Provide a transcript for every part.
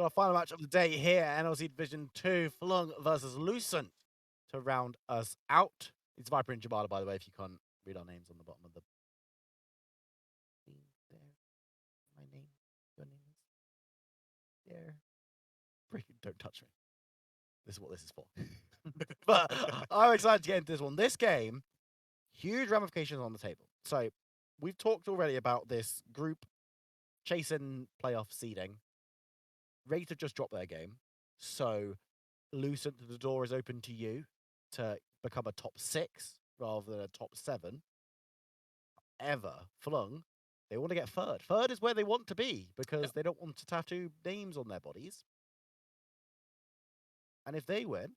got a final match of the day here, NLC Division 2, Floeng versus Lucent to round us out. It's Viper and Jabala, by the way, if you can't read our names on the bottom of the thing there. My name, your name is there. Don't touch me. This is what this is for. But I'm excited to get into this one. This game, huge ramifications on the table. So we've talked already about this group chasing playoff seeding. Rate have just dropped their game. So Lucent, the door is open to you to become a top 6 rather than a top 7. Ever, Floeng, they want to get third. Third is where they want to be because they don't want to tattoo names on their bodies. And if they win,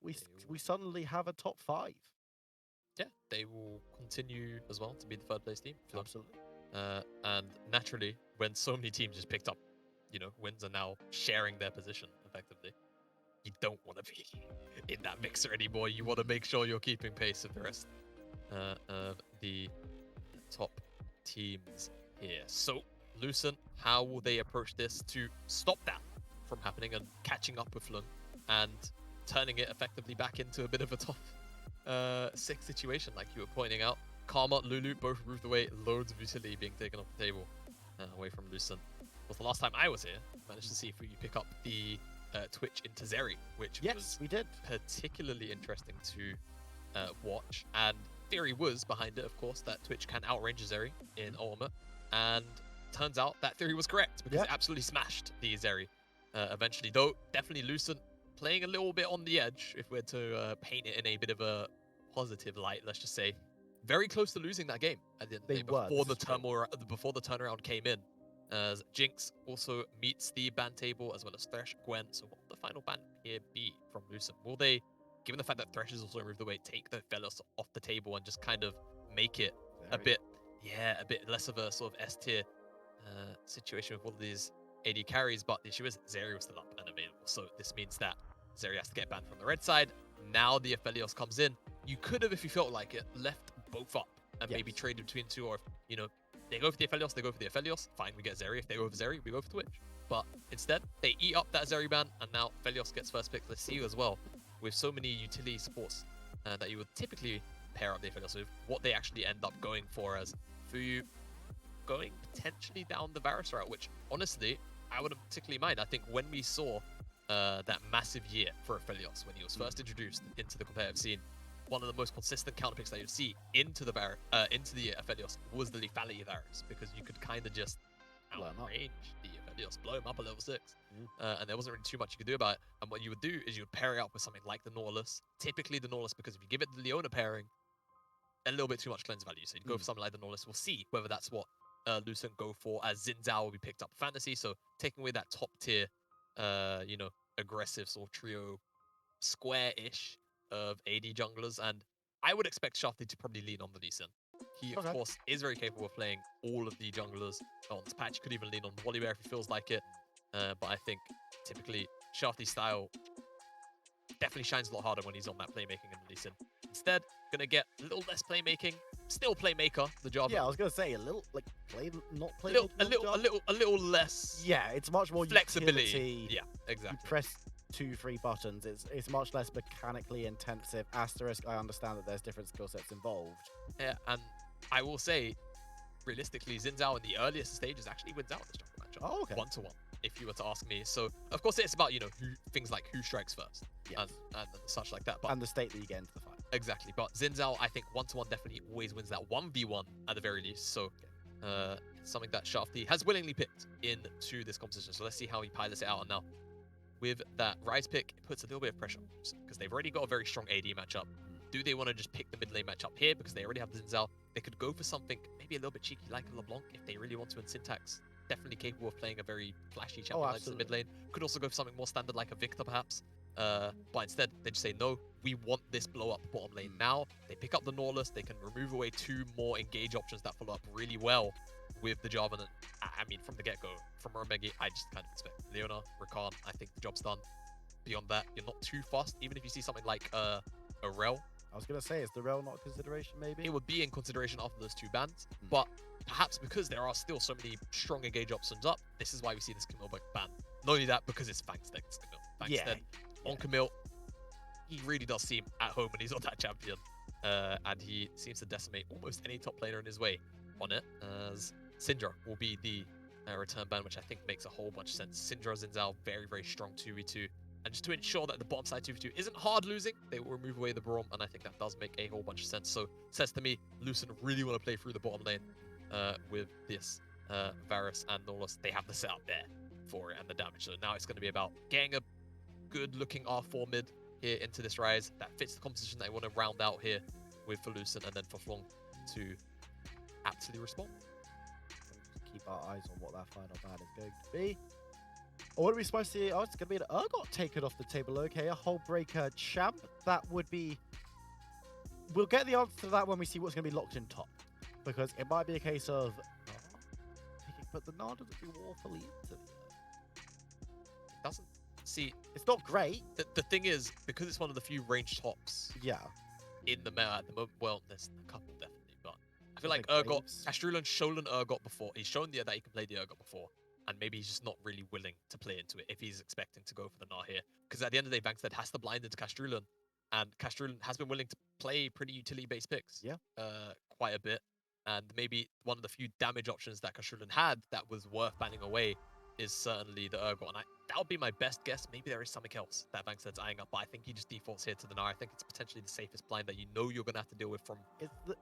we suddenly have a top 5. Yeah, they will continue as well to be the third place team. Absolutely. And naturally, when so many teams just picked up, wins and now sharing their position effectively, you don't want to be in that mixer anymore. You want to make sure you're keeping pace with the rest of the top teams here. So, Lucent, how will they approach this to stop that from happening and catching up with Floeng and turning it effectively back into a bit of a top 6 situation, like you were pointing out? Karma, Lulu both moved away. Loads of utility being taken off the table away from Lucent. Was the last time I was here, managed to see if we pick up the Twitch into Zeri, which was we did. particularly interesting to watch. And theory was behind it, of course, that Twitch can outrange Zeri in Ultimate. And turns out that theory was correct because it absolutely smashed the Zeri eventually. Though, definitely Lucent playing a little bit on the edge, if we're to paint it in a bit of a positive light, let's just say. Very close to losing that game at the end of the day before the turnaround came in. As Jinx also meets the ban table as well as Thresh, Gwen. So what will the final ban here be from Lucent? Will they, given the fact that Thresh is also moved away, take the Velos off the table and just kind of make it a bit less of a sort of S tier situation with all of these AD carries? But the issue is Zeri was still up and available. So this means that Zeri has to get banned from the red side. Now the Aphelios comes in. You could have, if you felt like it, left both up and maybe traded between two, or they go for the Aphelios, they go for the Aphelios. Fine, we get Zeri. If they go for Zeri, we go for Twitch. But instead, they eat up that Zeri ban, and now Aphelios gets first pick. Let's see you as well, with so many utility supports that you would typically pair up the Aphelios with, what they actually end up going for, as Fuyu going potentially down the Varus route, which honestly, I wouldn't particularly mind. I think when we saw that massive year for Aphelios, when he was first introduced into the competitive scene, one of the most consistent counter picks that you'd see into the Aphelios was the lethality Varus, because you could kind of just outrange the Aphelios, blow him up a level 6, and there wasn't really too much you could do about it. And what you would do is you would pair it up with something like the Nautilus, typically the Nautilus, because if you give it the Leona pairing, a little bit too much cleanse value. So you'd go for something like the Nautilus. We'll see whether that's what Lucent go for, as Xin Zhao will be picked up fantasy, so taking away that top tier, aggressive sort of trio square-ish of AD junglers. And I would expect Shafty to probably lean on the Lee Sin. He, of course, is very capable of playing all of the junglers on this patch. He could even lean on the Volibear if he feels like it. But I think typically Shafty's style definitely shines a lot harder when he's on that playmaking in the Lee Sin. Instead, gonna get a little less playmaking. Still playmaker, the job. Yeah, I was gonna say a little a little less. Yeah, it's much more flexibility. Utility. Yeah, exactly. You press 2-3 buttons. It's much less mechanically intensive. Asterisk, I understand that there's different skill sets involved. Yeah, and I will say, realistically, Xin Zhao in the earliest stages actually wins out this jungle matchup. Oh, okay. 1-1, if you were to ask me. So, of course, it's about, things like who strikes first, and such like that. But, and the state that you get into the fight. Exactly. But Xin Zhao, I think 1-1 definitely always wins that 1v1 at the very least. So, something that Shafty has willingly picked into this competition. So let's see how he pilots it out. And now, with that Rise pick, it puts a little bit of pressure on him, because they've already got a very strong AD matchup. Do they want to just pick the mid lane matchup here because they already have Xin Zhao? They could go for something maybe a little bit cheeky like a LeBlanc if they really want to, and Syntax definitely capable of playing a very flashy champion like the mid lane. Could also go for something more standard like a Victor perhaps. But instead, they just say, no, we want this blow up bottom lane now. They pick up the Nautilus. They can remove away 2 more engage options that follow up really well with the Jarvan. And I mean, from the get-go, from Romegi, I just kind of expect Leona, Rakan, I think the job's done. Beyond that, you're not too fast. Even if you see something like a Rel. I was going to say, is the Rel not a consideration maybe? It would be in consideration after those 2 bans. But perhaps because there are still so many strong engage options up, this is why we see this Camille ban. Not only that, because it's Fangstead's Camille. Fangstead on Camille, he really does seem at home when he's on that champion. And he seems to decimate almost any top player in his way on it, as Syndra will be the return ban, which I think makes a whole bunch of sense. Syndra, Zinzao, very, very strong 2v2. And just to ensure that the bottom side 2v2 isn't hard losing, they will remove away the Braum, and I think that does make a whole bunch of sense. So, says to me, Lucent really want to play through the bottom lane with this Varus and Norless. They have the setup there for it and the damage. So now it's going to be about getting a good-looking R4 mid here into this Rise that fits the composition that I want to round out here for Lucent, and then for Floeng to aptly respond. Just keep our eyes on what that final ban is going to be. Or what are we supposed to see? Oh, it's going to be an Urgot taken off the table. Okay, a Hull Breaker champ. That would be... We'll get the answer to that when we see what's going to be locked in top. Because it might be a case of... but the Nard doesn't do awfully into it. Doesn't... See... It's not great. The thing is, because it's one of the few ranged tops... Yeah. In the meta at the moment, well, there's a couple definitely, but I feel like Urgot... Castrulan's shown Urgot before. He's shown that he can play the Urgot before. And maybe he's just not really willing to play into it if he's expecting to go for the Gnar here. Because at the end of the day, Bangstead has to blind into Castrulan, and Castrulan has been willing to play pretty utility-based picks quite a bit. And maybe one of the few damage options that Castrulan had that was worth banning away is certainly the Urgot. And that would be my best guess. Maybe there is something else that Bangstead's eyeing up, but I think he just defaults here to the Gnar. I think it's potentially the safest blind that you know you're going to have to deal with from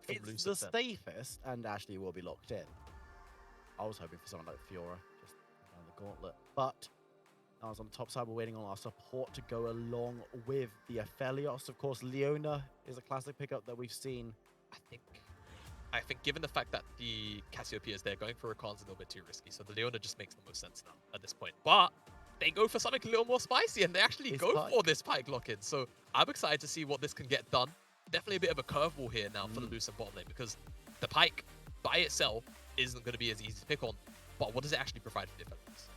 It's the safest, and Ashley will be locked in. I was hoping for someone like Fiora. The gauntlet, but I was on the top side. We're waiting on our support to go along with the Aphelios. Of course, Leona is a classic pickup that we've seen. I think given the fact that the Cassiopeia is there, going for Rakan's a little bit too risky, so the Leona just makes the most sense now at this point. But they go for something a little more spicy, and they actually go for this Pyke lock-in. So I'm excited to see what this can get done. Definitely a bit of a curveball here now for the Lucent bottom lane, because the Pyke by itself isn't going to be as easy to pick on. But what does it actually provide for the defenders?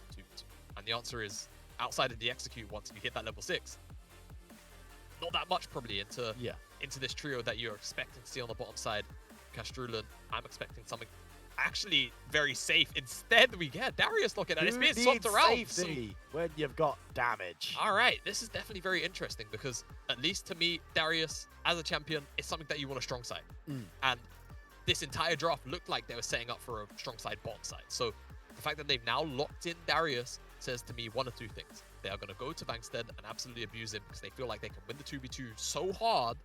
And the answer is, outside of the execute, once you hit that level 6, not that much probably into this trio that you're expecting to see on the bottom side. Castrulan, I'm expecting something actually very safe. Instead, we get Darius looking at it. It's being swapped around. Safety when you've got damage. All right, this is definitely very interesting because, at least to me, Darius, as a champion, is something that you want a strong side. And this entire draft looked like they were setting up for a strong side, bottom side. So the fact that they've now locked in Darius says to me one of two things. They are going to go to Bangstead and absolutely abuse him because they feel like they can win the 2v2 so hard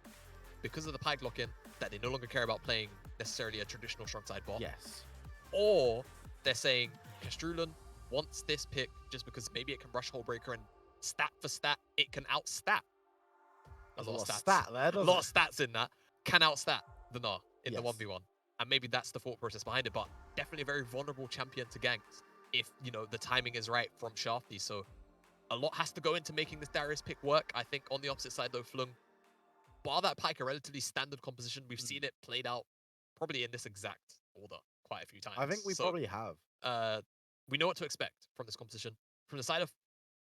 because of the Pyke lock-in that they no longer care about playing necessarily a traditional strong side bot. Yes. Or they're saying Castrulan wants this pick just because maybe it can rush Hullbreaker and stat for stat, it can outstat. A lot of stats. A lot of stats in that. Can outstat the Gnar in the 1v1. And maybe that's the thought process behind it, but definitely a very vulnerable champion to ganks if, you know, the timing is right from Shafty. So a lot has to go into making this Darius pick work. I think on the opposite side, though, Floeng, bar that Pyke, a relatively standard composition. We've seen it played out probably in this exact order quite a few times. I think we probably have. We know what to expect from this composition. From the side of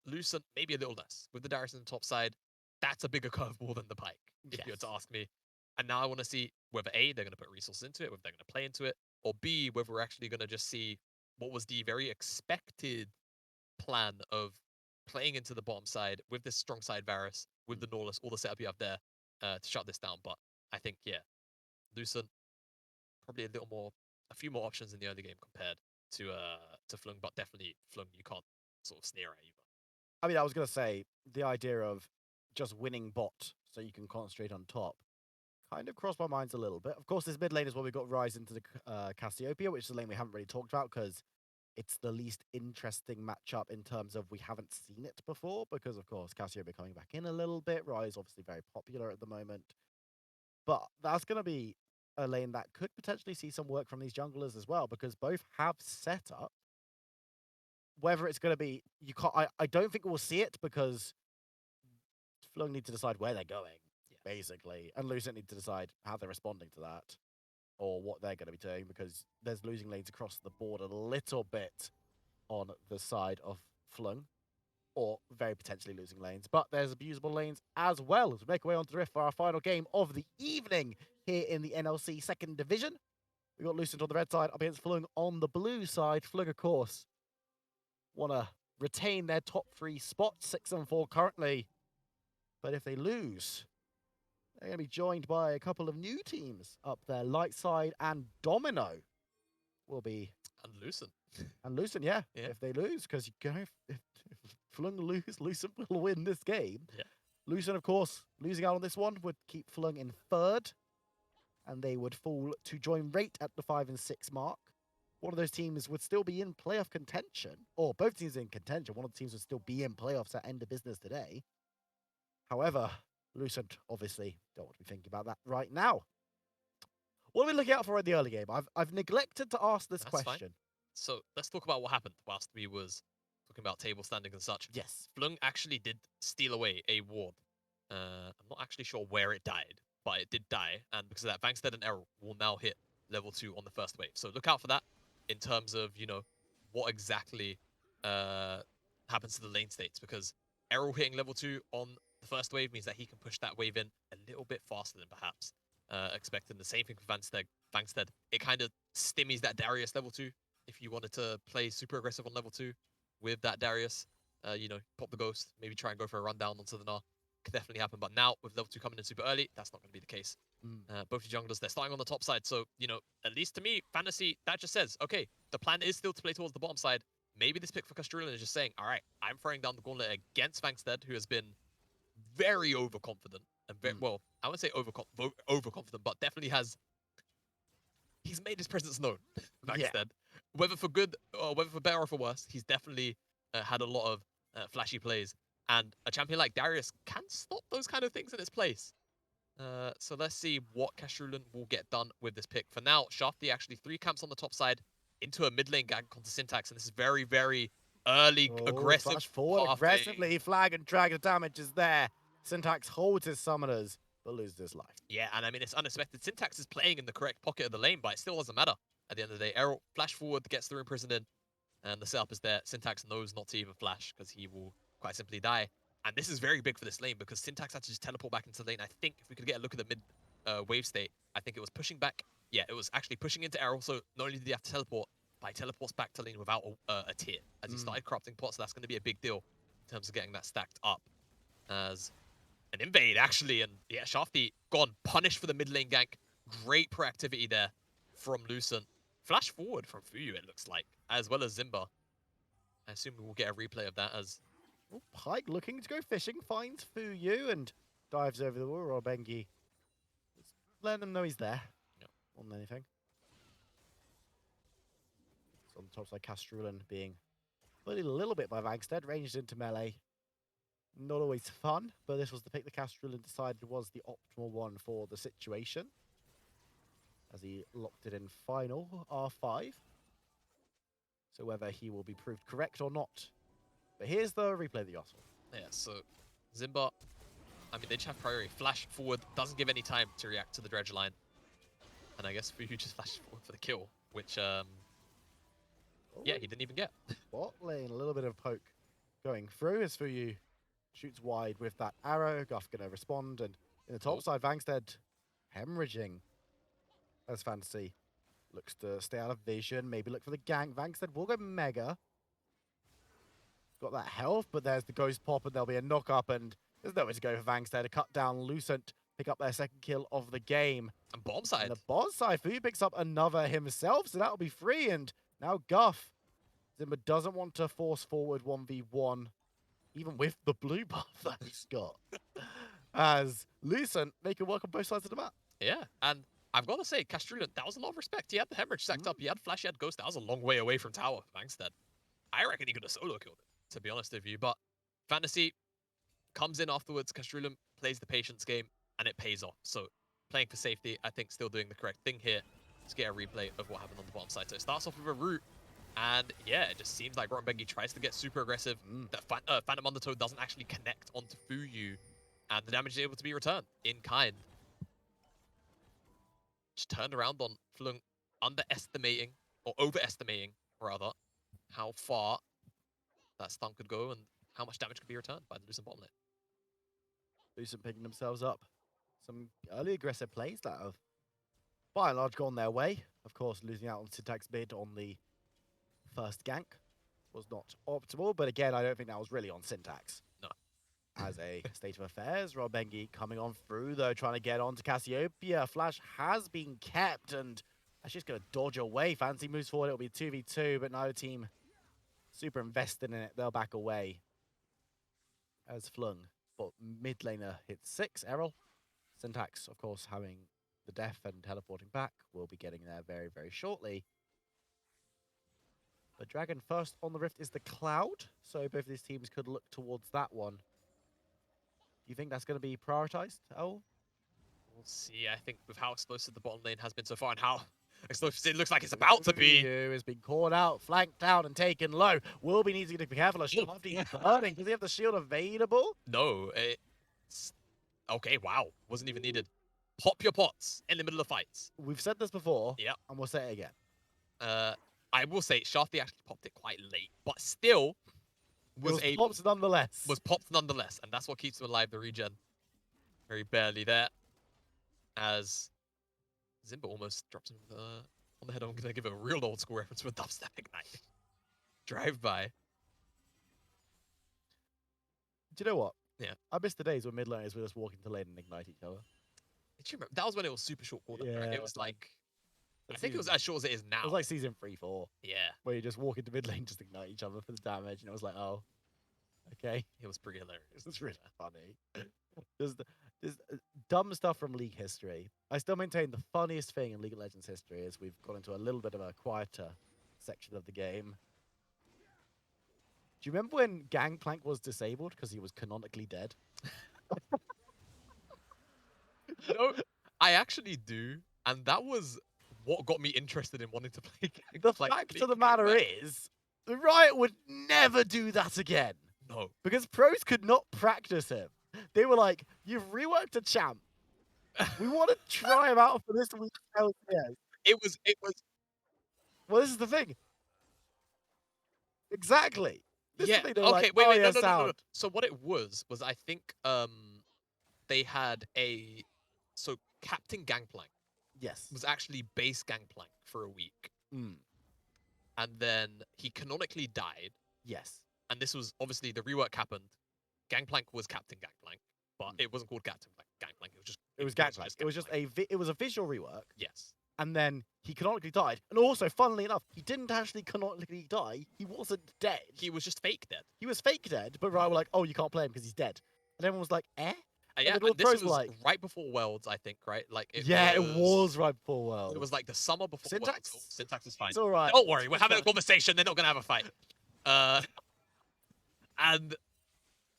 Lucent, maybe a little less. With the Darius on the top side, that's a bigger curveball than the Pyke, if you were to ask me. And now I want to see whether A, they're going to put resources into it, whether they're going to play into it, or B, whether we're actually going to just see what was the very expected plan of playing into the bottom side with this strong side Varus, with the Norless, all the setup you have there to shut this down. But I think, Lucent, probably a few more options in the early game compared to Floeng, but definitely Floeng, you can't sort of sneer at either. I mean, I was going to say, the idea of just winning bot so you can concentrate on top kind of crossed my minds a little bit. Of course, this mid lane is where we got Rise into the Cassiopeia, which is a lane we haven't really talked about because it's the least interesting matchup in terms of we haven't seen it before because, of course, Cassiopeia coming back in a little bit. Rise obviously very popular at the moment. But that's going to be a lane that could potentially see some work from these junglers as well because both have setup. Whether it's going to be... I don't think we'll see it because Floeng need to decide where they're going. Basically, and Lucent need to decide how they're responding to that or what they're going to be doing because there's losing lanes across the board a little bit on the side of Floeng, or very potentially losing lanes, but there's abusable lanes as well as we make our way onto the Rift for our final game of the evening here in the NLC second division. We've got Lucent on the red side up against Floeng on the blue side. Floeng, of course, want to retain their top 3 spots, 6-4 currently. But if they lose, they're going to be joined by a couple of new teams up there. Light side and Domino will be. And Lucent. And Lucent, yeah. If they lose, because if Floeng lose, Lucent will win this game. Yeah. Lucent, of course, losing out on this one would keep Floeng in 3rd. And they would fall to join Rate at the 5 and 6 mark. One of those teams would still be in playoff contention, or both teams in contention. One of the teams would still be in playoffs at end of business today. However, Lucent obviously don't want to be thinking about that right now. What are we looking out for in the early game? I've neglected to ask this question. Fine. So let's talk about what happened whilst we was talking about table standing and such. Yes. Floeng actually did steal away a ward. I'm not actually sure where it died, but it did die. And because of that, Vangstead and Errol will now hit level 2 on the first wave. So look out for that in terms of, you know, what exactly happens to the lane states. Because Errol hitting level 2 on the first wave means that he can push that wave in a little bit faster than perhaps expected. The same thing for Vangstead. It kind of stimmies that Darius level 2. If you wanted to play super aggressive on level 2 with that Darius, you know, pop the Ghost, maybe try and go for a rundown onto the Gnar. Could definitely happen. But now, with level 2 coming in super early, that's not going to be the case. Both your junglers, they're starting on the top side. So, you know, at least to me, Fantasy, that just says, okay, the plan is still to play towards the bottom side. Maybe this pick for Castrulin is just saying, all right, I'm throwing down the gauntlet against Vangstead, who has been very overconfident. And well, I wouldn't say overconfident, but definitely he's made his presence known, Vangstead. Yeah. Whether for good or whether for better or for worse, he's definitely had a lot of flashy plays. And a champion like Darius can stop those kind of things in its place. So let's see what Castrulin will get done with this pick. For now, Shafty actually 3 camps on the top side into a mid lane gank onto Syntax. And this is very, very early, aggressive. Flash forward aggressively. Flag and drag of damage is there. Syntax holds his summoners, but loses his life. Yeah, and I mean, it's unexpected. Syntax is playing in the correct pocket of the lane, but it still doesn't matter. At the end of the day, Errol flash forward, gets through imprisoned in, and the setup is there. Syntax knows not to even flash because he will quite simply die. And this is very big for this lane because Syntax had to just teleport back into the lane. I think if we could get a look at the mid wave state, I think it was pushing back. Yeah, it was actually pushing into Errol. So not only did he have to teleport, but he teleports back to lane without a tier as he started corrupting pots. So that's going to be a big deal in terms of getting that stacked up as an invade, actually. And yeah, Shafty gone, punished for the mid lane gank. Great proactivity there from Lucent. Flash forward from Fuyu, it looks like, as well as Zimba. I assume we will get a replay of that as... Oh, Pike looking to go fishing, finds Fuyu and dives over the wall. Or Bengi letting them know he's there. Yep. More than anything. So on the top side, Castrulin being bullied a little bit by Vangstead, ranged into melee. Not always fun, but this was the pick that Castrulin decided was the optimal one for the situation. As he locked it in final R5. So whether he will be proved correct or not. But here's the replay that you asked for. Yeah, so Zimba, I mean, they just have priority. Flash forward, doesn't give any time to react to the dredge line. And I guess Fuyu just flashed forward for the kill, which, yeah, he didn't even get. Bot lane, a little bit of poke going through as Fuyu shoots wide with that arrow. Guff gonna respond, and in the top side, Vangstead hemorrhaging as Fantasy looks to stay out of vision, maybe look for the gank. Vangstead will go mega. Got that health, but there's the ghost pop, and there'll be a knock up, and there's nowhere to go for Vangstead to cut down Lucent, pick up their second kill of the game. And bottom side. And the bottom side, Fuyu picks up another himself, so that'll be free, and now Guff. Zimba doesn't want to force forward 1v1, even with the blue buff that he's got. As Lucent making work on both sides of the map. Yeah, and I've got to say, Castrulin, that was a lot of respect. He had the hemorrhage stacked up, he had flash, he had ghost. That was a long way away from tower for Vangstead. I reckon he could have solo killed it, to be honest with you. But Fantasy comes in afterwards. Castrulin plays the patience game, and it pays off. So playing for safety, I think still doing the correct thing here. Let's get a replay of what happened on the bottom side. So it starts off with a root. And yeah, it just seems like Rotten Bengi tries to get super aggressive. That Phantom Undertow doesn't actually connect onto Fuyu. And the damage is able to be returned in kind. Just turned around on Floeng, underestimating, or overestimating, rather, how far that stun could go and how much damage could be returned by the Lucent bottom lane. Lucent picking themselves up. Some early aggressive plays that have, by and large, gone their way. Of course, losing out on Syntax mid on the first gank was not optimal, but again, I don't think that was really on Syntax. No. As a state of affairs, Rob Bengi coming on through, though, trying to get on to Cassiopeia. Flash has been kept, and that's just going to dodge away. Fancy moves forward, it'll be 2v2, but neither team super invested in it. They'll back away. As Floeng, but mid laner hits 6, Errol. Syntax, of course, having the death and teleporting back. We'll be getting there very, very shortly. But Dragon first on the Rift is the Cloud, so both of these teams could look towards that one. Do you think that's going to be prioritized? Oh, We'll see. I think with how explosive the bottom lane has been so far and how explosive it looks like it's about to be. Ryu has been caught out, flanked out, and taken low. Will be needing to be careful. Shafty burning. Does he have the shield available? No, it's... Okay, wow. Wasn't even needed. Pop your pots in the middle of fights. We've said this before, Yep. and we'll say it again. I will say, Shafty actually popped it quite late, but still was popped nonetheless. Was popped nonetheless, and that's what keeps him alive, the regen. Very barely there. As Zimba almost drops him on the head. I'm going to give a real old school reference with Dubstep Ignite. Drive by. Do you know what? Yeah. I miss the days when mid laners would just walk into lane and ignite each other. Do you remember? That was when it was super short cooldown, right? Yeah. It was like... I think it was as short as it is now. It was like season 3, 4. Yeah. Where you just walk into mid lane, just ignite each other for the damage, and it was like, oh, okay. It was pretty hilarious. It's really funny. There's dumb stuff from League history. I still maintain the funniest thing in League of Legends history is we've got into a little bit of a quieter section of the game. Do you remember when Gangplank was disabled because he was canonically dead? No, I actually do, and that was what got me interested in wanting to play The Gangplank. fact of the matter is, the Riot would never do that again. No. Because pros could not practice him. They were like, you've reworked a champ. We want to try him out for this week's LCS. It was... Well, this is the thing. Exactly. This yeah, is the thing. They were okay, like, wait, oh, wait, yeah, no. sound. So what it was I think they had a... So Captain Gangplank Yes. was actually base Gangplank for a week. Mm. And then he canonically died. Yes. And this was obviously the rework happened. Gangplank was Captain Gangplank, but it wasn't called Captain Gangplank. It was Gangplank. It was just it was a visual rework. Yes. And then he canonically died. And also, funnily enough, he didn't actually canonically die. He wasn't dead. He was just fake dead. He was fake dead, but Riot were like, oh, you can't play him because he's dead. And everyone was like, eh? Yeah, and all this pros was were like, right before Worlds, I think, right? Like it was right before Worlds. It was like the summer before Syntax? Worlds. Oh, Syntax is fine. It's all right. Don't worry, we're having a conversation. They're not going to have a fight. And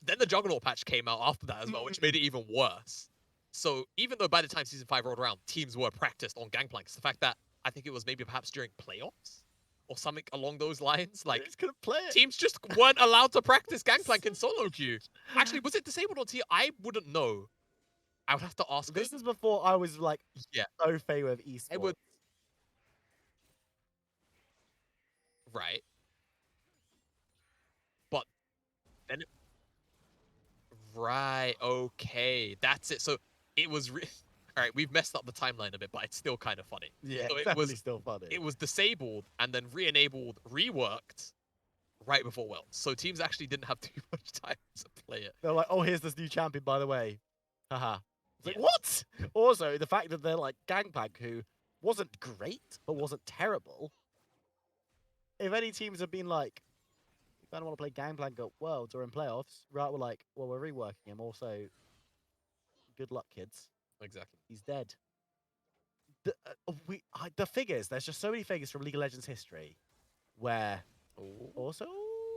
then the Juggernaut patch came out after that as well, which made it even worse. So even though by the time Season 5 rolled around, teams were practiced on Gangplank, it's the fact that I think it was maybe perhaps during playoffs or something along those lines. Like, couldn't play it. Teams just weren't allowed to practice Gangplank in solo queue. Actually, was it disabled on T? I wouldn't know. I would have to ask. This is before I was like, yeah, so fame of esports. It would. Right. But then right, okay. That's it. So it was all right, we've messed up the timeline a bit, but it's still kind of funny. Yeah, so it was still funny. It was disabled and then re-enabled, reworked right before Worlds. So teams actually didn't have too much time to play it. They're like, oh, here's this new champion, by the way. Haha. It's like, Yeah. what? Also, the fact that they're like Gangplank, who wasn't great, but wasn't terrible. If any teams have been like, if I don't want to play Gangplank at Worlds or in playoffs, right, we're like, well, we're reworking him. Also, good luck, kids. Exactly. He's dead. The figures, there's just so many figures from League of Legends history where also,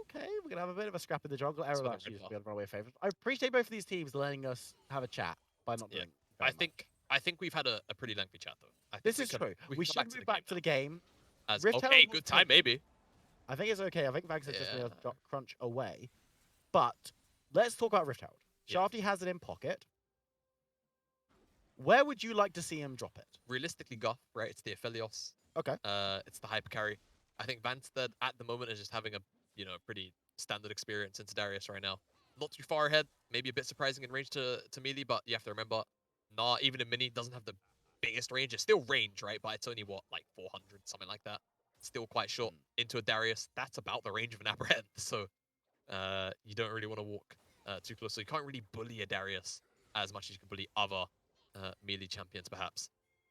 okay, we're going to have a bit of a scrap in the jungle. Errol actually used to be one of our favorites. I appreciate both of these teams letting us have a chat by not doing I think we've had a pretty lengthy chat, though. this is true. We should move back to the game. As, Rift okay, good time, maybe. I think it's okay. I think Vax is just going to crunch away. But let's talk about Rift Herald. Shafty has it in pocket. Where would you like to see him drop it? Realistically, Goth, right? It's the Aphelios. Okay. It's the hyper carry. I think Vanstead at the moment is just having a pretty standard experience into Darius right now. Not too far ahead, maybe a bit surprising in range to melee, but you have to remember, even in mini doesn't have the biggest range. It's still range, right? But it's only, what, like 400, something like that. Still quite short. Into a Darius, that's about the range of an Apprehend. So you don't really want to walk too close. So you can't really bully a Darius as much as you can bully other melee champions, perhaps.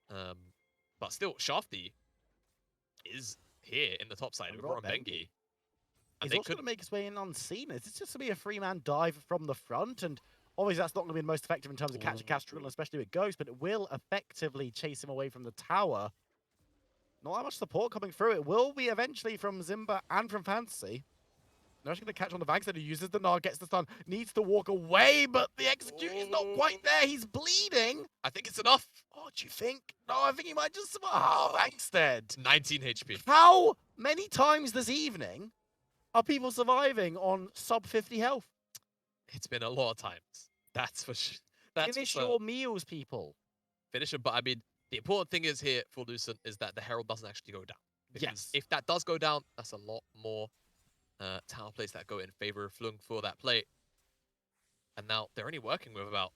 But still, Shafty is here in the top side with Bengi. And he's also going to make his way in unseen. It's just going to be a three-man dive from the front, and obviously that's not going to be the most effective in terms of catch Castrol, especially with Ghost, but it will effectively chase him away from the tower. Not that much support coming through. It will be eventually from Zimba and from Fantasy. Now she's going to catch on the Vagster, who uses the Gnar, gets the stun, needs to walk away, but the execute is not quite there. He's bleeding. I think it's enough. Oh, do you think? No, I think he might just... Oh, Vagstead. 19 HP. How many times this evening are people surviving on sub 50 health? It's been a lot of times. That's for sure. Finish your meals, people. Finish them, but I mean, the important thing is here for Lucent is that the Herald doesn't actually go down. Because yes. If that does go down, that's a lot more tower plays that go in favor of Floeng for that play. And now they're only working with about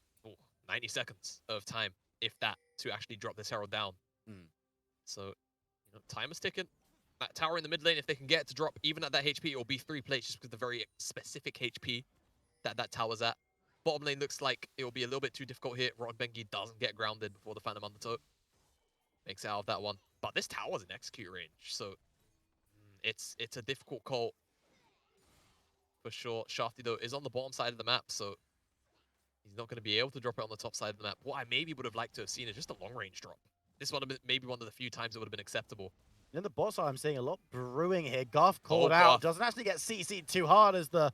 90 seconds of time, if that, to actually drop this Herald down. So, time is ticking. That tower in the mid lane, if they can get it to drop even at that HP, it will be 3 plates just because of the very specific HP that tower's at. Bottom lane looks like it will be a little bit too difficult here. Bengi doesn't get grounded before the Phantom Undertow. Makes it out of that one. But this tower's in execute range, so it's a difficult call for sure. Shafty, though, is on the bottom side of the map, so he's not going to be able to drop it on the top side of the map. What I maybe would have liked to have seen is just a long-range drop. This would have been maybe one of the few times it would have been acceptable. In the bot side, I'm seeing a lot brewing here. Guff called out. Doesn't actually get CC'd too hard as the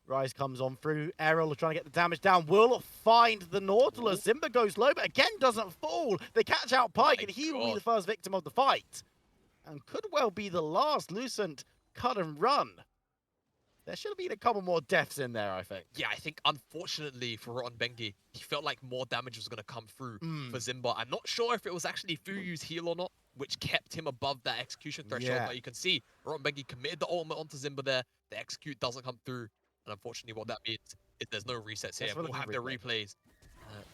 Rise comes on through. Errol trying to get the damage down. Will find the Nautilus. Zimba goes low, but again doesn't fall. They catch out Pike, and he will be the first victim of the fight. And could well be the last. Lucent cut and run. There should have been a couple more deaths in there, I think. Yeah, I think, unfortunately for Bengi, he felt like more damage was going to come through for Zimba. I'm not sure if it was actually Fuyu's heal or not, which kept him above that execution threshold. But you can see Bengi committed the ultimate onto Zimba there. The execute doesn't come through. And unfortunately, what that means is there's no resets here. We'll have the replays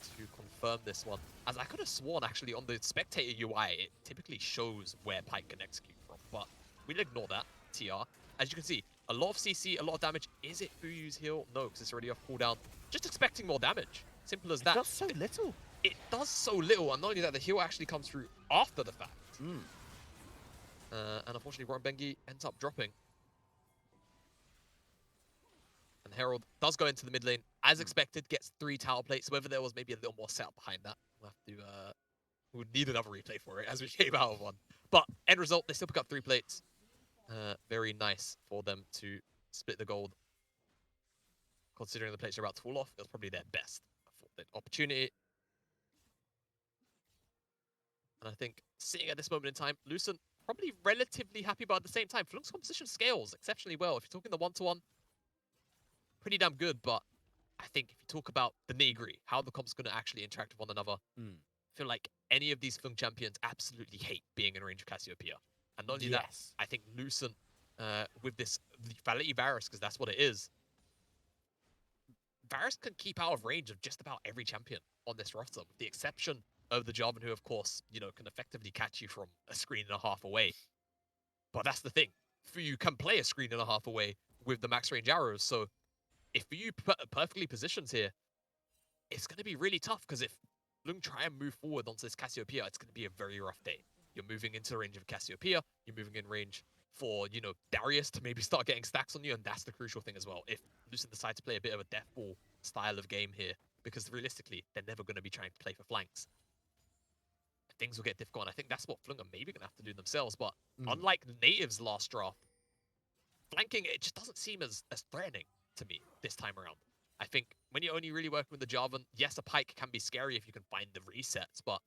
to confirm this one. As I could have sworn, actually, on the spectator UI, it typically shows where Pike can execute from. But we'll ignore that, TR. As you can see, a lot of CC, a lot of damage. Is it Fuyu's heal? No, because it's already off cooldown. Just expecting more damage. Simple as that. It does so little. It does so little. And not only that, the heal actually comes through after the fact. And unfortunately, Bengi ends up dropping. And Herald does go into the mid lane, as expected, gets 3 tower plates. Whether there was maybe a little more setup behind that, we'll have to, we would need another replay for it, as we came out of one. But end result, they still pick up 3 plates. Very nice for them to split the gold. Considering the plates are about to fall off, it was probably their best opportunity. And I think, sitting at this moment in time, Lucent probably relatively happy, but at the same time, Floeng's composition scales exceptionally well. If you're talking the 1-to-1, pretty damn good, but I think if you talk about the nitty-gritty, how the comps going to actually interact with one another, I feel like any of these Floeng champions absolutely hate being in range of Cassiopeia. And not only that, I think Lucent, with this Validity Varus, because that's what it is, Varus can keep out of range of just about every champion on this roster, with the exception of the Jarvan, who, of course, can effectively catch you from a screen and a half away. But that's the thing. Fuyu can play a screen and a half away with the max range arrows, so if Fuyu perfectly positions here, it's going to be really tough, because if Floeng try and move forward onto this Cassiopeia, it's going to be a very rough day. You're moving into range of Cassiopeia, you're moving in range for, Darius to maybe start getting stacks on you, and that's the crucial thing as well. If Lucent decides to play a bit of a death ball style of game here, because realistically, they're never going to be trying to play for flanks, things will get difficult, and I think that's what Floeng are maybe going to have to do themselves. But unlike Native's last draft, flanking, it just doesn't seem as threatening to me this time around. I think when you're only really working with the Jarvan, yes, a Pike can be scary if you can find the resets, but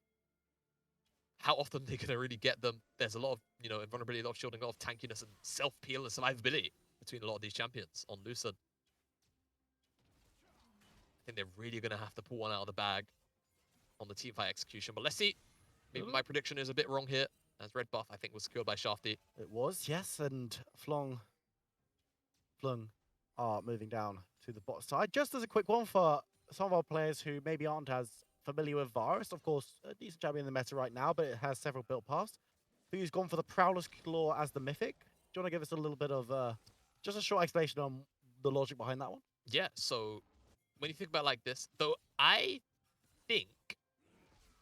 how often they're going to really get them? There's a lot of, invulnerability, a lot of shielding, a lot of tankiness and self-peel and survivability between a lot of these champions on Lucent. I think they're really going to have to pull one out of the bag on the teamfight execution, but let's see. Maybe my prediction is a bit wrong here, as red buff, I think, was secured by Shafty. It was, yes, and Floeng are moving down to the bot side. Just as a quick one for some of our players who maybe aren't as familiar with Varus. Of course, a decent champion in the meta right now, but it has several built past. Who's gone for the Prowler's Claw as the Mythic? Do you want to give us a little bit of just a short explanation on the logic behind that one? Yeah, so when you think about it like this, though, I think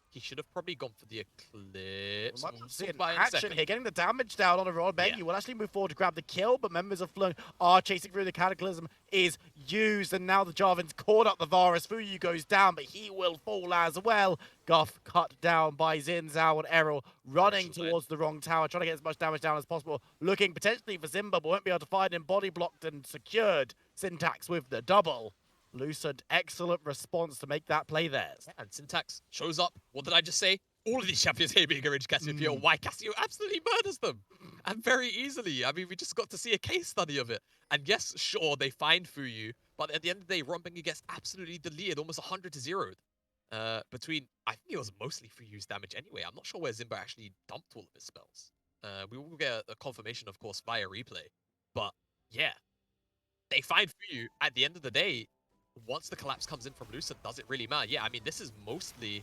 he should have probably gone for the Eclipse. We might We'll see talk an about it in a action second. here, getting the damage down on a Rod Bang. Yeah. He will actually move forward to grab the kill, but members of Floeng are chasing through. The Cataclysm is used, and now the Jarvan's caught up the Varus. Fuyu goes down, but he will fall as well. Guff cut down by Xin Zhao and Errol, running towards the wrong tower, trying to get as much damage down as possible, looking potentially for Zimba, but won't be able to find him. Body blocked and secured. Syntax with the double. Lucent, excellent response to make that play theirs. And Syntax shows up. What did I just say? All of these champions here being arranged Cassio. Why Cassio absolutely murders them. And very easily. I mean, we just got to see a case study of it. And yes, sure, they find Fuyu, but at the end of the day, Rompengi gets absolutely deleted, almost 100 to 0. Between, I think it was mostly Fuyu's damage anyway. I'm not sure where Zimba actually dumped all of his spells. We will get a confirmation, of course, via replay. But yeah, they find Fuyu. At the end of the day, once the collapse comes in from Lucent, does it really matter? Yeah, I mean, this is mostly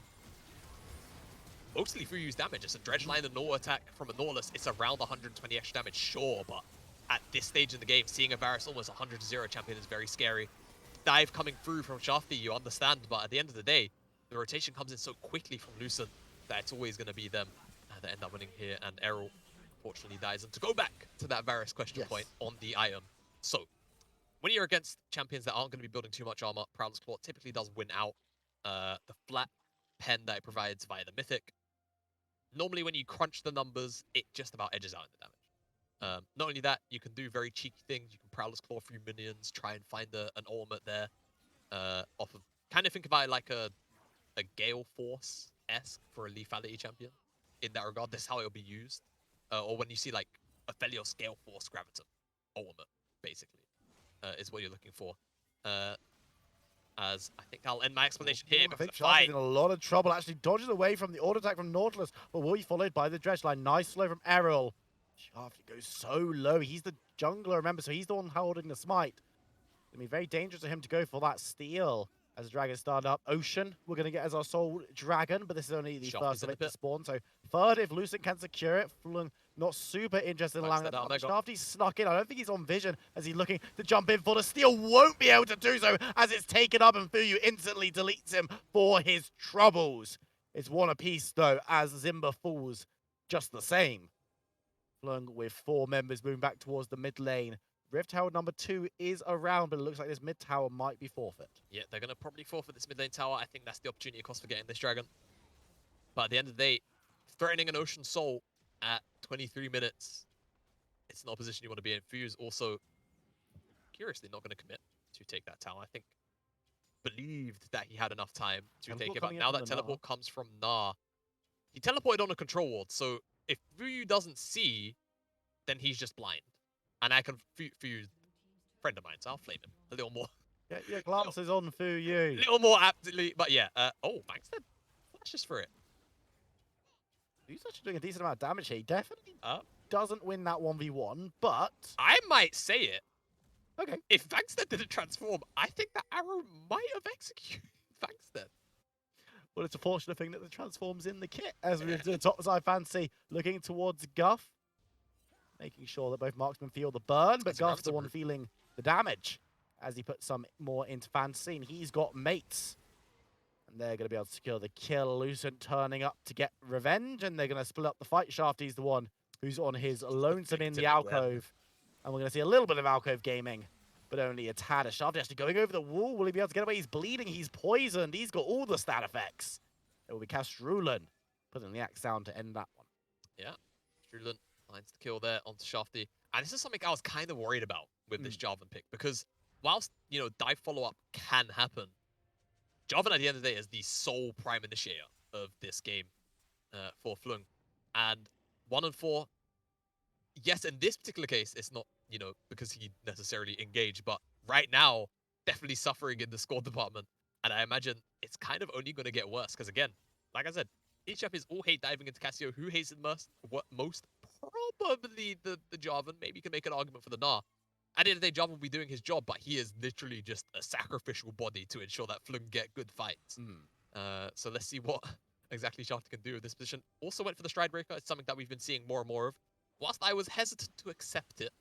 Fuyu's damage. It's a dredge line and no attack from a Nautilus. It's around 120 extra damage, sure, but at this stage in the game, seeing a Varus almost 100 to 0 champion is very scary. Dive coming through from Shafty, you understand, but at the end of the day, the rotation comes in so quickly from Lucent that it's always going to be them that end up winning here, and Errol unfortunately dies. And to go back to that Varus question point on the item, so when you're against champions that aren't going to be building too much armor, Prowler's Claw typically does win out. The flat pen that it provides via the Mythic, normally when you crunch the numbers, it just about edges out in the damage. Not only that, you can do very cheeky things. You can Prowler's Claw through minions, try and find an ultimate there. Off of, kind of think about it like a Gale Force-esque for a lethality champion. In that regard, this is how it'll be used. Or when you see like a Felios Gale Force Graviton ultimate, basically. Is what you're looking for. As I think I'll end my explanation here. I think Sharpie's in a lot of trouble. Actually dodges away from the auto attack from Nautilus, but will be followed by the dredge line. Nice slow from Errol. Sharpie goes so low. He's the jungler, remember, so he's the one holding the smite. It's going to be very dangerous for him to go for that steal. As the dragon started up, Ocean, we're going to get as our sole dragon, but this is only the first of it to spawn. So third, if Lucent can secure it, Floeng not super interested in allowing that. Shafty snuck in. I don't think he's on vision as he's looking to jump in for the steal. Won't be able to do so as it's taken up, and Fuyu instantly deletes him for his troubles. It's one apiece though, as Zimba falls just the same. Floeng with 4 members moving back towards the mid lane. Rift Tower number 2 is around, but it looks like this mid tower might be forfeit. Yeah, they're going to probably forfeit this mid lane tower. I think that's the opportunity cost for getting this dragon. But at the end of the day, threatening an Ocean Soul at 23 minutes, it's not a position you want to be in. Fuyu's also, curiously, not going to commit to take that tower. I think believed that he had enough time to take it, but now that teleport comes from Nah, he teleported on a control ward, so if Fuyu doesn't see, then he's just blind. And I can, Fuyu's friend of mine, so I'll flame him a little more. Get your glances on Fuyu. A little more aptly, but yeah. Oh, Bankstead flashes for it. Fuyu's actually doing a decent amount of damage here. He definitely doesn't win that 1v1, but... I might say it. Okay. If Bankstead didn't transform, I think that arrow might have executed Bankstead. Well, it's a fortunate thing that the transform's in the kit as we do the top side fancy, looking towards Guff. Making sure that both marksmen feel the burn, but Guff's the one feeling the damage as he puts some more into fantasy, and he's got mates. And they're going to be able to secure the kill. Lucent turning up to get revenge, and they're going to split up the fight. Shafty's the one who's on his lonesome in the alcove. And we're going to see a little bit of alcove gaming, but only a tad. Shafty actually going over the wall. Will he be able to get away? He's bleeding. He's poisoned. He's got all the stat effects. It will be Castrulan putting the axe down to end that one. Yeah, Castrulan finds the kill there onto Shafty. And this is something I was kind of worried about with this Jarvan pick, because whilst, you know, dive follow-up can happen, Jarvan at the end of the day is the sole prime initiator of this game for Floeng. And 1 and 4, yes, in this particular case, it's not, you know, because he necessarily engaged, but right now, definitely suffering in the score department. And I imagine it's kind of only going to get worse, because again, like I said, these champions all hate diving into Cassio. Who hates it most? Probably the Jarvan. Maybe you can make an argument for the Gnar. At the end of the day, Jarvan will be doing his job, but he is literally just a sacrificial body to ensure that Floeng get good fights. So let's see what exactly Shafty can do with this position. Also went for the Stride Breaker. It's something that we've been seeing more and more of. Whilst I was hesitant to accept it,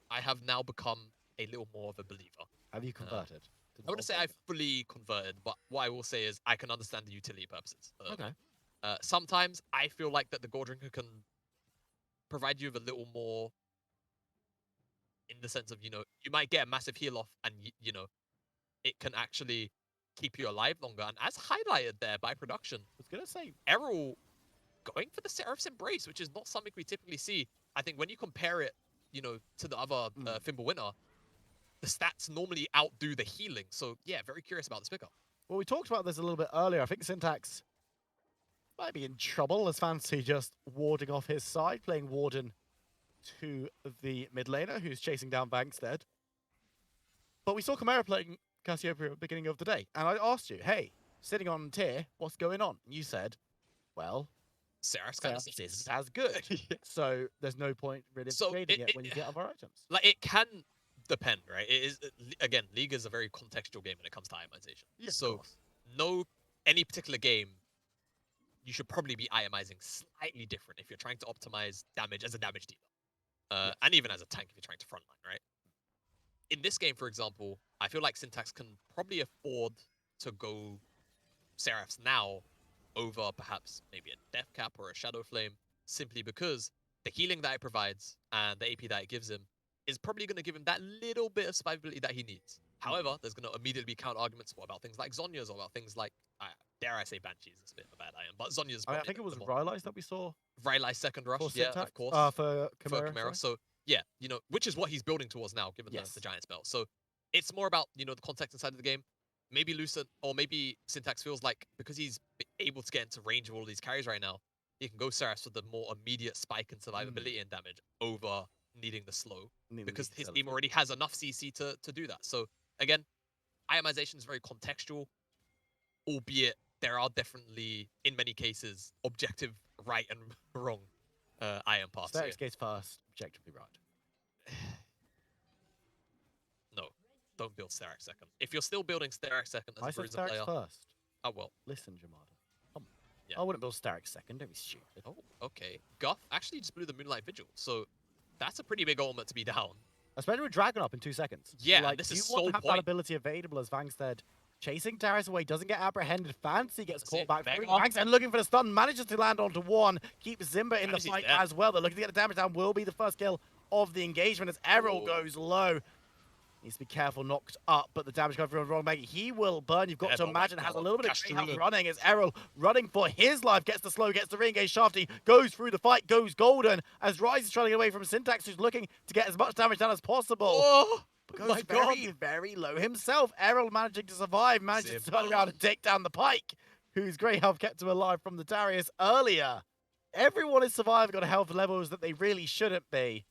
I have now become a little more of a believer. Have you converted? I wouldn't say I've fully converted, but what I will say is I can understand the utility purposes. Okay. Sometimes I feel like that the Gold Drinker can provide you with a little more in the sense of, you might get a massive heal off and, it can actually keep you alive longer. And as highlighted there by production, I was going to say, Errol going for the Seraph's Embrace, which is not something we typically see. I think when you compare it, to the other Fimble winner, the stats normally outdo the healing. So, yeah, very curious about this pickup. well, we talked about this a little bit earlier. I think Syntax might be in trouble as Fantasy just warding off his side, playing Warden to the mid laner who's chasing down Bankstead. But we saw Chimera playing Cassiopeia at the beginning of the day, and I asked you, hey, sitting on tier, what's going on? And you said, well, Seraph's kind of is as good. Yeah. So there's no point really trading it when you get other items. Like, it can depend, right? It is, again, League is a very contextual game when it comes to itemization. Yeah, so any particular game, you should probably be itemizing slightly different if you're trying to optimize damage as a damage dealer. And even as a tank if you're trying to frontline, right? In this game, for example, I feel like Syntax can probably afford to go Seraphs now over perhaps maybe a Death Cap or a Shadow Flame, simply because the healing that it provides and the AP that it gives him is probably going to give him that little bit of survivability that he needs. However, there's going to immediately be counter arguments. What about things like Zhonya's, or about things like, dare I say, Banshees? It's a bit of a bad item, but Zhonya's. I think it was Rylai's that we saw. Rylai's second rush, for yeah, Syntax? of course. For Chimera. So, yeah, which is what he's building towards now, given the Giant spell. So it's more about, the context inside of the game. Maybe Lucent, or maybe Syntax feels like because he's able to get into range of all these carries right now, he can go Seraphs for the more immediate spike in survivability and damage over needing the slow, because his team already has enough CC to do that. So again, itemization is very contextual, albeit there are definitely, in many cases, objective right and wrong item paths. Static gates first, objectively right. No, don't build Starak second. If you're still building Starak second as a Bruiser player... first. Oh, well. Listen, Jamada. Yeah. I wouldn't build Starak second, don't be stupid. Oh, okay. Guff actually just blew the Moonlight Vigil, so that's a pretty big ultimate to be down. Especially with Dragon up in 2 seconds. Yeah, like, this you is want so to have that ability available as Vangstead chasing Darius away, doesn't get apprehended. Fancy gets caught back. Vangstead looking for the stun, manages to land onto one, keeps Zimba in the fight as well. They're looking to get the damage down, will be the first kill of the engagement as Errol goes low. Needs to be careful, knocked up, but the damage coming from Wrong Maggie. He will burn. You've got to imagine has a little bit of greyhound running as Errol running for his life, gets the slow, gets the re-engage. Shafty goes through the fight, goes golden as Rise is trying to get away from Syntax, who's looking to get as much damage done as possible. Oh, goes very low himself. Errol managing to survive, manages to turn around and take down the Pike, whose greyhound kept him alive from the Darius earlier. Everyone is surviving on health levels that they really shouldn't be.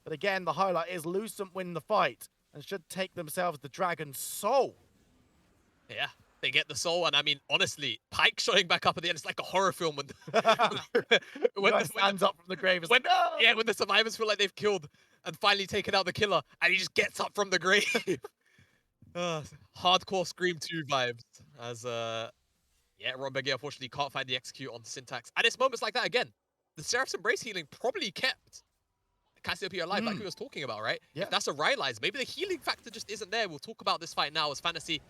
But again, the highlight is Lucent win the fight and should take themselves the Dragon's Soul. Yeah, they get the soul, and I mean, honestly, Pike showing back up at the end, it's like a horror film when when stands up from the grave. When the survivors feel like they've killed and finally taken out the killer, and he just gets up from the grave. Hardcore Scream 2 vibes. As Rombegi unfortunately can't find the execute on Syntax. And it's moments like that again. The Seraph's Embrace healing probably kept Cassiopeia alive, like we was talking about, right? Yeah. If that's a Rylai's, maybe the healing factor just isn't there. We'll talk about this fight now as Fantasy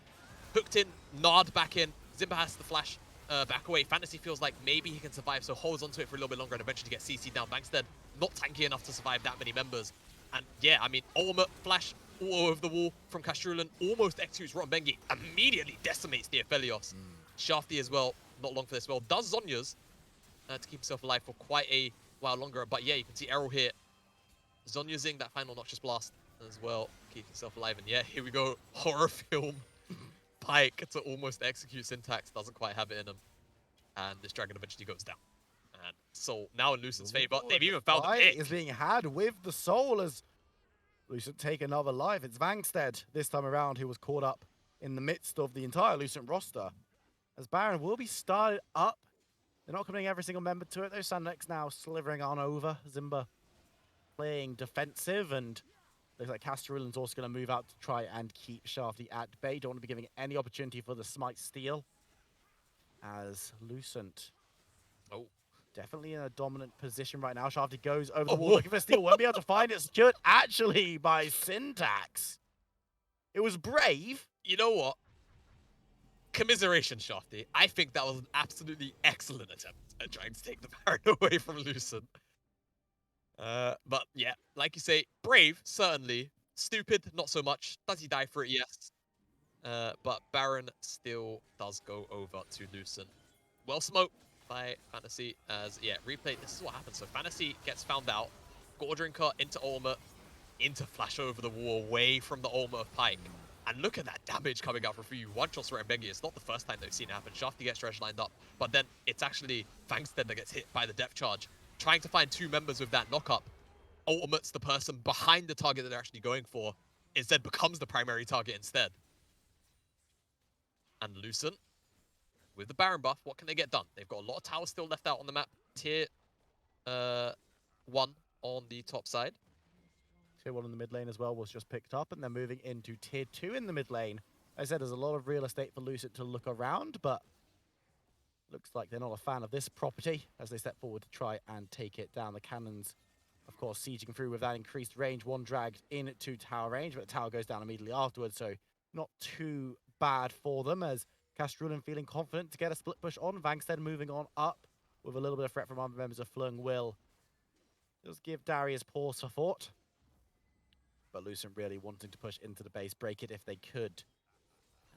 hooked in, Nard back in, Zimba has the flash back away. Fantasy feels like maybe he can survive, so holds onto it for a little bit longer and eventually gets CC down. Bankstead not tanky enough to survive that many members. And yeah, I mean, ultimate flash all over the wall from Castrulan, almost executes Rotten Bengi, immediately decimates the Aphelios. Shafty as well, not long for this well, does Zhonya's to keep himself alive for quite a while longer. But yeah, you can see Errol here. Zhonya's-ing that final Noxious Blast as well, keeps himself alive. And yeah, here we go, horror film. Pike to almost execute Syntax, doesn't quite have it in him. And this dragon eventually goes down. And so now in Lucent's favor, they've even found the pick. Is being had with the soul as Lucent take another life. It's Vangstead this time around who was caught up in the midst of the entire Lucent roster. As Baron will be started up. They're not committing every single member to it. Those Sandex now slithering on over. Zimba playing defensive, and looks like Castrulan's also going to move out to try and keep Shafty at bay. Don't want to be giving any opportunity for the Smite steal. as Lucent Oh. definitely in a dominant position right now. Shafty goes over the wall whoa. looking for steal. Won't be able to find it. Secured actually by Syntax. It was brave. You know what? Commiseration, Shafty. I think that was an absolutely excellent attempt at trying to take the Baron away from Lucent. But yeah, like you say, brave, certainly. Stupid, not so much. Does he die for it? Yes. But Baron still does go over to Lucent. Well smoked by Fantasy as, yeah, replay. This is what happens. So Fantasy gets found out. Gordrinker into Ultimate, into Flash over the wall, away from the Ultimate of Pike. And look at that damage coming out from Fuyu. One shot for Mbegi. It's not the first time they've seen it happen. Shafty gets Dredge lined up, but then it's actually Fangstead that gets hit by the depth charge. Trying to find two members with that knock-up. Ultimate's the person behind the target that they're actually going for. Instead becomes the primary target instead. And Lucent, with the Baron buff, what can they get done? They've got a lot of towers still left out on the map. Tier 1 on the top side. Tier 1 in the mid lane as well was just picked up, and they're moving into Tier 2 in the mid lane. As I said, there's a lot of real estate for Lucent to look around, but looks like they're not a fan of this property as they step forward to try and take it down. The cannons, of course, sieging through with that increased range. One dragged into tower range, but the tower goes down immediately afterwards, so not too bad for them as Castrulan feeling confident to get a split push on. Vangstead moving on up with a little bit of threat from other members of Floeng will just give Darius pause for thought. But Lucent really wanting to push into the base, break it if they could.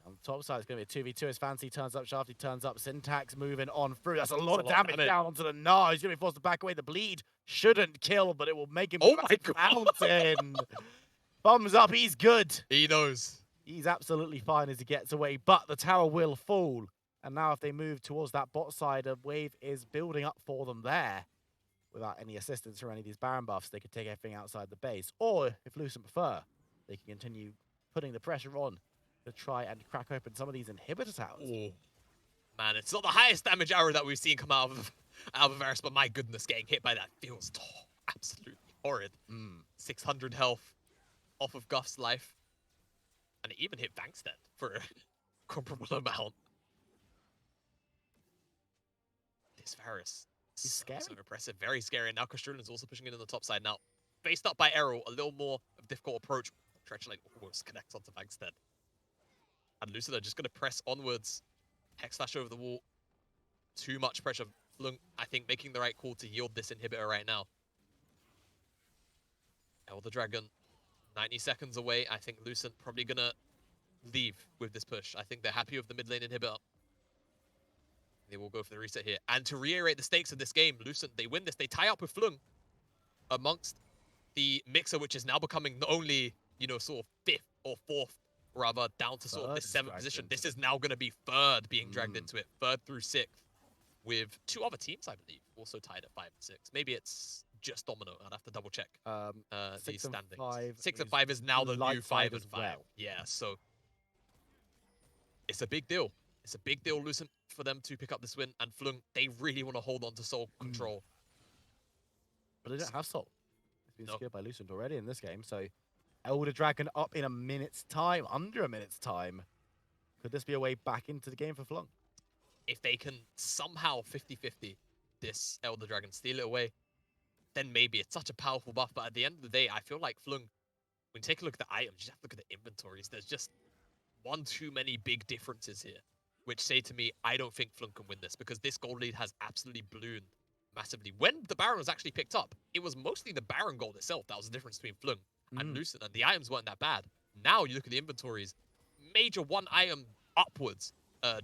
On the top side, it's going to be a 2v2 as Fancy turns up, Shafty turns up, Syntax moving on through. That's a lot of damage down onto the Gnar. He's going to be forced to back away. The bleed shouldn't kill, but it will make him fountain. Thumbs up, he's good. He knows. He's absolutely fine as he gets away, but the tower will fall. And now if they move towards that bot side, a wave is building up for them there. Without any assistance from any of these Baron buffs, they could take everything outside the base. Or, if Lucent prefer, they can continue putting the pressure on to try and crack open some of these inhibitor towers. Ooh. Man, it's not the highest damage arrow that we've seen come out of Varus, but my goodness, getting hit by that feels absolutely horrid. 600 health off of Guff's life. And it even hit Bankstead for a comparable amount. This Varus. He's scary. So impressive, very scary. And now Castrulan is also pushing in on the top side. Now, faced up by Errol, a little more of a difficult approach. Dredge like almost connects onto Bankstead. And Lucent are just going to press onwards. Hex Slash over the wall. Too much pressure. Floeng, I think, making the right call to yield this inhibitor right now. Elder Dragon, 90 seconds away. I think Lucent probably going to leave with this push. I think they're happy with the mid lane inhibitor. They will go for the reset here. And to reiterate the stakes of this game, Lucent, they win this. They tie up with Floeng amongst the mixer, which is now becoming not only, you know, sort of 5th or 4th, rather, down to sort of this 7th position. This is now going to be 3rd being dragged into it. 3rd through 6th with 2 other teams, I believe, also tied at 5 and 6. Maybe it's just Domino. I'd have to double check the standings. 6 and 5 is now the new 5 and 5. Well. Yeah, so it's a big deal. It's a big deal, Lucent, for them to pick up this win. And Floeng, they really want to hold on to Soul control. But they don't have Soul. It's been secured by Lucent already in this game. So Elder Dragon up in a minute's time, under a minute's time. Could this be a way back into the game for Floeng? If they can somehow 50-50 this Elder Dragon, steal it away, then maybe it's such a powerful buff. But at the end of the day, I feel like Floeng, when you take a look at the items, you just have to look at the inventories. There's just one too many big differences here, which say to me, I don't think Floeng can win this because this gold lead has absolutely ballooned massively. When the Baron was actually picked up, it was mostly the Baron gold itself that was the difference between Floeng and Lucent, and the items weren't that bad. Now you look at the inventories, major one item upwards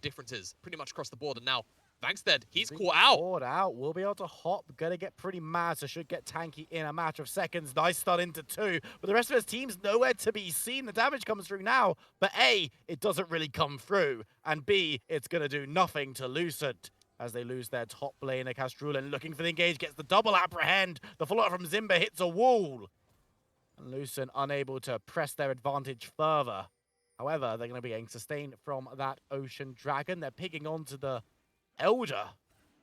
differences pretty much across the board, and now Vangstead, he's caught out. Caught out. We'll be able to hop. Gonna get pretty mad, so should get tanky in a matter of seconds. Nice start into 2. But the rest of his team's nowhere to be seen. The damage comes through now. But A, it doesn't really come through. And B, it's gonna do nothing to Lucent as they lose their top laner. Castrulan looking for the engage, gets the double apprehend. The follow-up from Zimba hits a wall. And Lucent unable to press their advantage further. However, they're going to be getting sustained from that Ocean Dragon. They're picking onto the Elder.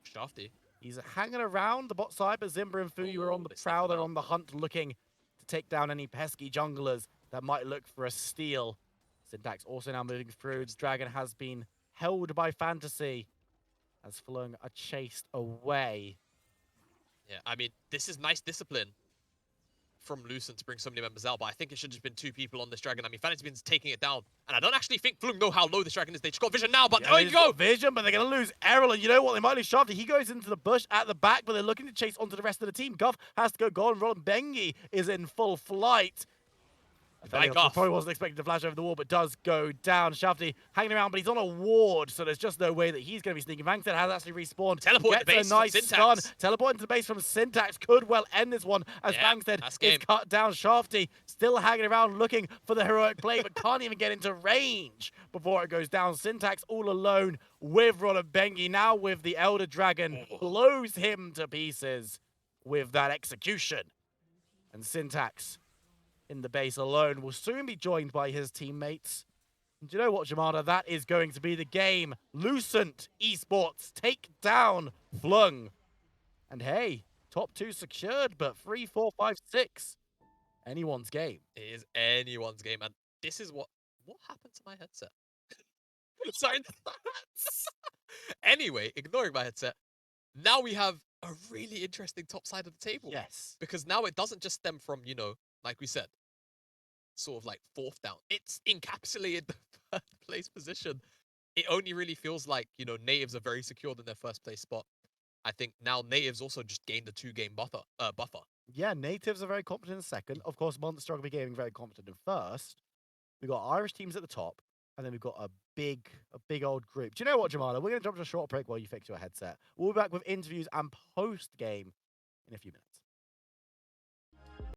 Shafty. He's hanging around the bot side, but Zimba and Fuyu are on the prowl. They're on the hunt looking to take down any pesky junglers that might look for a steal. Syntax also now moving through. The Dragon has been held by Fantasy. as Floeng are chased away. Yeah, I mean, this is nice discipline from Lucent to bring so many members out, but I think it should have just been 2 people on this dragon. I mean, Fantasy's taking it down, and I don't actually think Floeng know how low this dragon is. They just got vision now, but Yeah, there they you just go! got vision, but they're going to lose Errol, and you know what? They might lose Shafty. He goes into the bush at the back, but they're looking to chase onto the rest of the team. Guff has to go gone. Roland Bengi is in full flight. By Guff. Probably wasn't expecting to flash over the wall, but does go down. Shafty hanging around, but he's on a ward, so there's just no way that he's going to be sneaking. Vangstead has actually respawned. Teleport to Gets base a nice from stun. Syntax. Teleporting to the base from Syntax could well end this one as Yeah, Vangstead that's is game. cut down. Shafty still hanging around looking for the heroic play, but can't even get into range before it goes down. Syntax all alone with Roland Bengi, now with the Elder Dragon, blows him to pieces with that execution. And Syntax in the base alone will soon be joined by his teammates. And do you know what, Jamada? That is going to be the game. Lucent Esports take down Floeng. And hey, top 2 secured, but 3, 4, 5, 6. Anyone's game. It is anyone's game, and this is what happened to my headset? Sorry. Anyway, ignoring my headset, now we have a really interesting top side of the table. Yes. Because now it doesn't just stem from, like we said, sort of like 4th down. It's encapsulated the 3rd place position. It only really feels like, natives are very secured in their 1st place spot. I think now natives also just gained a 2-game buffer. Yeah, natives are very competent in 2nd. Of course, Monster are going to be gaming very competent in 1st. We've got Irish teams at the top, and then we've got a big old group. Do you know what, Jamala? We're going to jump to a short break while you fix your headset. We'll be back with interviews and post-game in a few minutes.